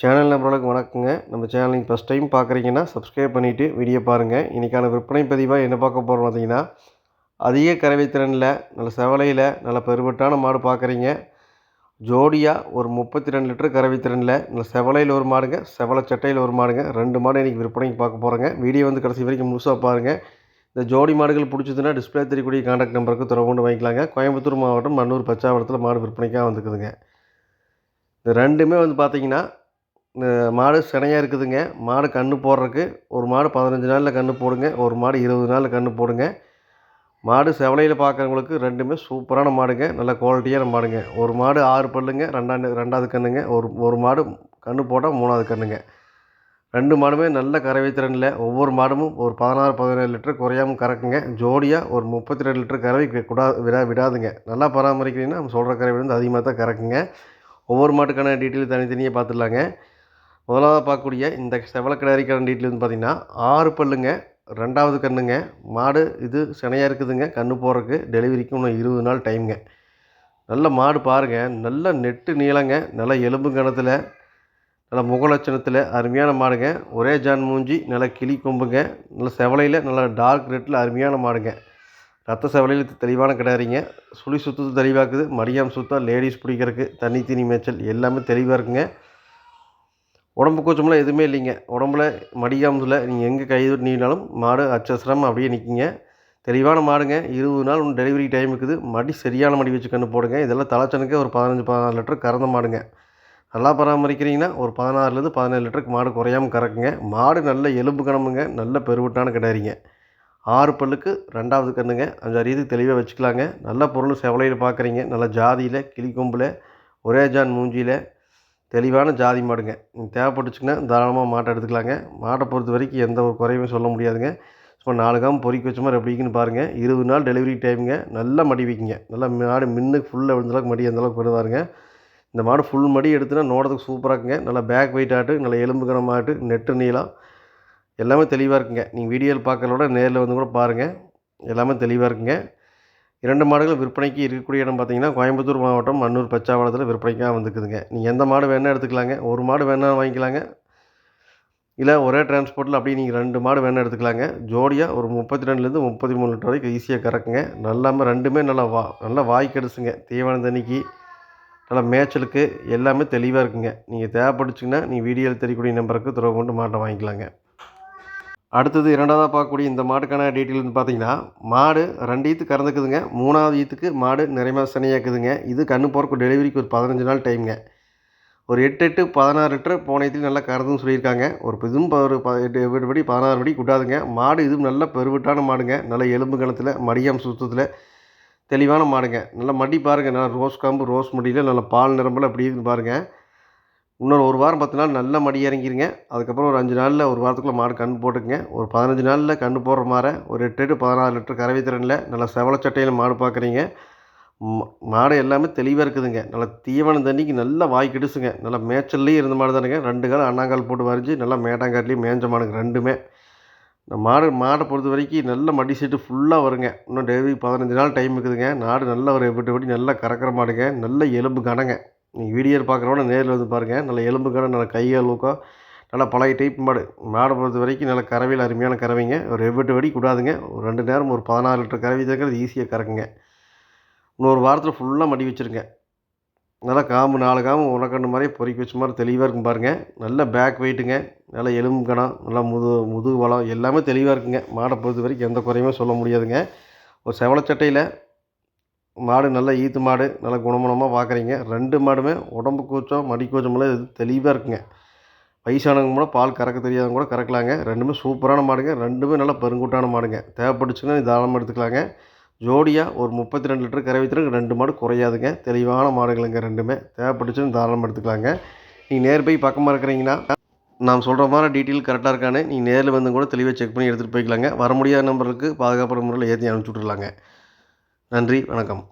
Channel நம்பர்களுக்கு வணக்கங்க. நம்ம channel நீங்கள் ஃபஸ்ட் டைம் பார்க்குறீங்கன்னா சப்ஸ்கிரைப் பண்ணிவிட்டு வீடியோ பாருங்கள். இன்றைக்கான விற்பனை பதிவாக என்ன பார்க்க போகிறோம் பார்த்தீங்கன்னா, அதிக கறவை திறனில் நல்ல செவலையில் நல்ல பெருவட்டான மாடு பார்க்குறீங்க. ஜோடியாக ஒரு 32 லிட்டர் கறவை திறனில் நல்ல செவலையில் ஒரு மாடுங்க, செவலை சட்டையில் ஒரு மாடுங்க, 2 மாடு இன்றைக்கி விற்பனைக்கு பார்க்க போகிறோங்க. வீடியோ கடைசி வரைக்கும் முழுசாக பாருங்கள். இந்த ஜோடி மாடுகள் பிடிச்சதுன்னா டிஸ்பிளே தெரியக்கூடிய கான்டாக்ட் நம்பருக்கு தொடர்பு கொண்டு வாங்கிக்கலாங்க. கோயம்புத்தூர் மாவட்டம் மன்னூர் பச்சாவரத்தில் மாடு விற்பனைக்காக வந்துக்குதுங்க. இந்த ரெண்டுமே பார்த்தீங்கன்னா மாடு சினையாக இருக்குதுங்க. மாடு கன்று போடுறதுக்கு ஒரு மாடு 15 நாளில் கன்று போடுங்க, ஒரு மாடு 20 நாளில் கன்று போடுங்க. மாடு செவலையில் பார்க்குறவங்களுக்கு ரெண்டுமே சூப்பரான மாடுங்க, நல்ல குவாலிட்டியான மாடுங்க. ஒரு மாடு 6 பல்லுங்க, ரெண்டாவது கன்றுங்க. ஒரு மாடு கன்று போட்டால் 3வது கன்றுங்க. 2 மாடுமே நல்ல கறவை திறனில் ஒவ்வொரு மாடும் ஒரு 16-17 லிட்டர் குறையாமல் கறக்குங்க. ஜோடியாக ஒரு 32 லிட்டர் கறவை விடாதுங்க. நல்லா பராமரிக்கிறீங்கன்னா நம்ம சொல்கிற கறவை அதிகமாக தான் கறக்குங்க. ஒவ்வொரு மாட்டுக்கான டீட்டெயில் தனித்தனியாக பார்த்துடலாங்க. முதலாவது பார்க்கக்கூடிய இந்த செவலக்கிடாரிக்கான டீட்டெயில் பார்த்திங்கன்னா 6 பல்லுங்க, 2வது கன்றுங்க. மாடு இது சினையாக இருக்குதுங்க. கன்று போடுறதுக்கு டெலிவரிக்கு இன்னும் 20 நாள் டைமுங்க. நல்ல மாடு பாருங்கள், நல்ல நெட்டு நீளங்க, நல்ல எலும்பு கணத்தில், நல்ல முகலட்சணத்தில் அருமையான மாடுங்க. ஒரே ஜான் மூஞ்சி, நல்ல கிளி கொம்புங்க, நல்ல செவலையில் நல்ல டார்க் ரெட்டில் அருமையான மாடுங்க. ரத்த செவலையில் தெளிவான கிடாரிங்க. சுழி சுற்று தெளிவாக்குது, மடியாம் சுத்தம், லேடிஸ் பிடிக்கிறதுக்கு தண்ணி தீனி மேய்ச்சல் எல்லாமே தெளிவாக இருக்குங்க. உடம்பு கூச்சமெல்லாம் எதுவுமே இல்லைங்க. உடம்புல மடிக்காமத்தில் நீங்கள் எங்கே கை நீட்டினாலும் மாடு அச்சசரமாக அப்படியே நிற்கிங்க. தெளிவான மாடுங்க. 20 நாள் ஒன்று டெலிவரி டைம் இருக்குது. மடி சரியான மடி வச்சு கன்று போடுங்க. இதெல்லாம் தலைச்சனுக்கே ஒரு 15-16 லிட்டர் கறந்த மாடுங்க. நல்லா பராமரிக்கிறீங்கன்னா ஒரு 16லேருந்து 17 லிட்டருக்கு மாடு குறையாமல் கறக்குங்க. மாடு நல்ல எலும்பு கணமுங்க, நல்ல பெருவிட்டான கிடாரிங்க. 6 பல்லுக்கு 2வது கன்றுங்க. 5 இது தெளிவாக வச்சுக்கலாங்க. நல்ல பொருள் செவலையில் பார்க்குறீங்க. நல்ல ஜாதியில், கிளிக்கொம்பில், ஒரே ஜான் மூஞ்சியில் தெளிவான ஜாதி மாடுங்க. நீங்கள் தேவைப்பட்டுச்சுங்கன்னா தாராளமாக மாட்டை எடுத்துக்கலாங்க. மாட்டை பொறுத்த வரைக்கும் எந்த ஒரு குறையுமே சொல்ல முடியாதுங்க. சும்மா 4 காம்பு பொறிக்க வச்ச மாதிரி எப்படி இருக்குன்னு பாருங்கள். 20 நாள் டெலிவரி டைமுங்க. நல்லா மடி வைக்கிங்க. நல்லா மாடு மின்னுக்கு ஃபுல்லாக விழுந்தளவுக்கு மடி அந்தளவுக்கு பண்ணுவாருங்க. இந்த மாடு ஃபுல் மடி எடுத்துனா நோடத்துக்கு சூப்பராக இருக்குங்க. நல்லா பேக் வெயிட் ஆட்டு, நல்ல எலும்பு கனமாட்டு, நெட்டு நீளம் எல்லாமே தெளிவாக இருக்குங்க. நீங்கள் வீடியோவில் பார்க்கறத நேரில் கூட பாருங்கள். எல்லாமே தெளிவாக இருக்குங்க. 2 மாடுகள் விற்பனைக்கு இருக்கக்கூடிய இடம் பார்த்தீங்கன்னா கோயம்புத்தூர் மாவட்டம் மன்னூர் பச்சாவரத்தில் விற்பனைக்காக வந்துக்குதுங்க. நீங்கள் எந்த மாடு வேணால் எடுத்துக்கலாங்க. ஒரு மாடு வேணால் வாங்கிக்கலாங்க. இல்லை ஒரே டிரான்ஸ்போர்ட்டில் அப்படியே நீங்கள் 2 மாடு வேணால் எடுத்துக்கலாங்க. ஜோடியாக ஒரு 32லேருந்து 33 லிட்டர் வரைக்கும் ஈஸியாக கறக்குங்க. ரெண்டுமே நல்லா வாய் கெடுசுங்க. தீவன தண்ணிக்கு, நல்லா மேய்ச்சலுக்கு எல்லாமே தெளிவாக இருக்குங்க. நீங்கள் தேவைப்பட்டுச்சிங்கன்னா நீங்கள் வீடியோவில் தெரியக்கூடிய நம்பருக்கு தொடர்பு கொண்டு மாட்டை வாங்கிக்கலாங்க. அடுத்தது 2வதாக பார்க்கக்கூடிய இந்த மாட்டுக்கான டீட்டெயில் பார்த்தீங்கன்னா, மாடு 2 ஈத்து கறந்துக்குதுங்க. 3வது ஈத்துக்கு மாடு நிறைய சினையாக்குதுங்க. இது கன்று போகிறக்கு டெலிவரிக்கு ஒரு 15 நாள் டைமுங்க. ஒரு 16 லிட்டர் போன ஈத்துலையும் நல்லா கறந்துன்னு சொல்லியிருக்காங்க. இதுவும் ஒரு 8 படி 16 படி குட்டாதுங்க. மாடு இதுவும் நல்ல பெருவிட்டான மாடுங்க. நல்ல எலும்பு கணத்தில், மடியாம் சுத்தத்தில் தெளிவான மாடுங்க. நல்லா மடி பாருங்கள், நல்லா ரோஸ் காம்பு, ரோஸ் மடியில் நல்ல பால் நிரம்பல அப்படி இருக்குன்னு பாருங்கள். இன்னொரு 1 வாரம் 10 நாள் நல்லா மடி இறங்கிருங்க. அதுக்கப்புறம் ஒரு 5 நாளில், ஒரு வாரத்துக்குள்ளே மாடு கன்று போட்டுக்குங்க. ஒரு 15 நாளில் கன்று போடுற மாரை ஒரு 8-16 லிட்டர் கறவை திறனில் நல்லா செவலை சட்டையில் மாடு பார்க்குறீங்க. மாடு எல்லாமே தெளிவாக இருக்குதுங்க. நல்லா தீவனம் தண்ணிக்கு நல்லா வாய் கிடுசுங்க. நல்லா மேய்ச்சல்லையும் இருந்த மாடு தானுங்க. 2 கால் அண்ணாங்கால் போட்டு வரைஞ்சி நல்லா மேட்டாங்காட்லேயும் மேய்ஞ்ச மாடுங்க ரெண்டுமே. இந்த மாடை பொறுத்த வரைக்கும் நல்ல மடி சீட்டு ஃபுல்லாக வருங்க. இன்னும் டெலிவரி 15 நாள் டைம் இருக்குதுங்க. நாடு நல்ல ஒரு எப்படி நல்லா கறக்கிற மாடுங்க. நல்ல எலும்பு கனங்க. நீங்கள் வீடியோவில் பார்க்குறோட நேரில் பாருங்கள். நல்ல எலும்பு கணம், நல்ல கைகால் ஊக்கம், நல்லா பழைய டைப் மாடை பொறுத்த வரைக்கும் நல்ல கறவையில் அருமையான கறவைங்க. ஒரு 8 வடி கூடாதுங்க. ஒரு 2 நேரம் ஒரு 16 லிட்டர் கறவை தக்கிறது ஈஸியாக கறக்குங்க. இன்னொரு வாரத்தில் ஃபுல்லாக மடி வச்சுருங்க. நல்லா காம்பு 4 காம்பு உனக்கண்டு மாதிரி பொறிக்க வச்ச மாதிரி தெளிவாக இருக்கும் பாருங்கள். நல்ல பேக் வெயிட்டுங்க, நல்ல எலும்பு கணம், நல்லா முதுகு வளம் எல்லாமே தெளிவாக இருக்குங்க. மாடை பொறுத்த வரைக்கும் எந்த குறையுமே சொல்ல முடியாதுங்க. ஒரு செவலச்சட்டையில் மாடு நல்ல ஈத்து மாடு, நல்ல குணமானமாக பார்க்குறீங்க. 2 மாடுமே உடம்பு கூச்சம், மடி கூச்சமெல்லாம் இது தெளிவாக இருக்குங்க. வயசானவங்க கூட பால் கறக்க தெரியாதவங்க கூட கறக்கலாங்க. 2மே சூப்பரான மாடுங்க. 2மே நல்லா பெருங்கூட்டான மாடுங்க. தேவைப்பட்டுச்சுன்னா தாராளமாக எடுத்துக்கலாங்க. ஜோடியாக ஒரு 32 லிட்டர் கறவை திறன் 2 மாடு குறையாதுங்க. தெளிவான மாடுகளுங்க 2மே. தேவைப்பட்டுச்சுன்னு தாராளமாக எடுத்துக்கலாங்க. நீங்கள் நேர் போய் பக்கமாக இருக்கிறீங்கன்னா நான் சொல்கிற மாதிரி டீட்டெயில் கரெக்டாக இருக்கான்னு நீங்கள் நேரில் கூட தெளிவாக செக் பண்ணி எடுத்துகிட்டு போய்க்கலாங்க. வர முடியாத நம்பருக்கு பாதுகாப்பான முறையில் ஏற்றி அனுப்பிச்சி விட்ருலாங்க. நன்றி, வணக்கம்.